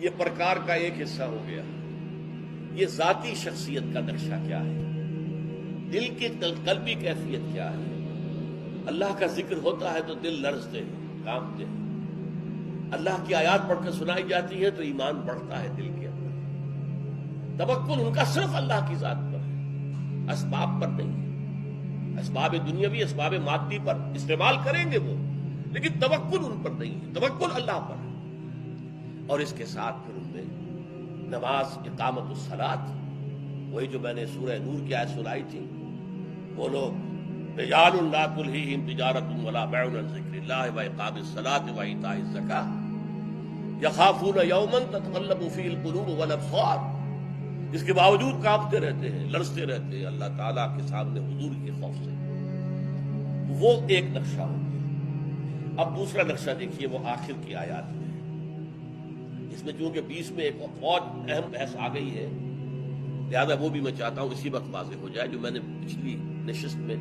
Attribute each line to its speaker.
Speaker 1: یہ پرکار کا ایک حصہ ہو گیا۔ یہ ذاتی شخصیت کا نقشہ کیا ہے، دل کی قلبی کیفیت کیا ہے۔ اللہ کا ذکر ہوتا ہے تو دل لرزتے ہیں، کانپتے ہیں۔ اللہ کی آیات پڑھ کر سنائی جاتی ہے تو ایمان بڑھتا ہے دل کے اندر۔ توکل ان کا صرف اللہ کی ذات پر ہے، اسباب پر نہیں ہے۔ اسباب دنیاوی، اسباب مادی پر استعمال کریں گے وہ، لیکن توکل ان پر نہیں ہے، توکل اللہ پر ہے۔ اور اس کے ساتھ پھر ان میں نماز، اقامت الصلاۃ، وہی جو میں نے سورہ نور کی آیت سنائی تھی، وہ لوگ رجال لا تلہیہم تجارۃ ولا بیع عن ذکر اللہ واقام الصلاۃ وایتاء الزکاۃ یخافون یوما تتقلب فیہ القلوب والابصار، اس کے باوجود کانپتے رہتے ہیں، لرزتے رہتے ہیں اللہ تعالیٰ کے سامنے حضور کے خوف سے۔ وہ ایک نقشہ ہو گیا۔ اب دوسرا نقشہ دیکھیے، وہ آخر کی آیات میں ہے۔ اس میں چونکہ بیچ میں ایک اور اہم بحث آ گئی ہے، لہذا وہ بھی میں چاہتا ہوں اسی وقت واضح ہو جائے جو میں نے پچھلی نشست میں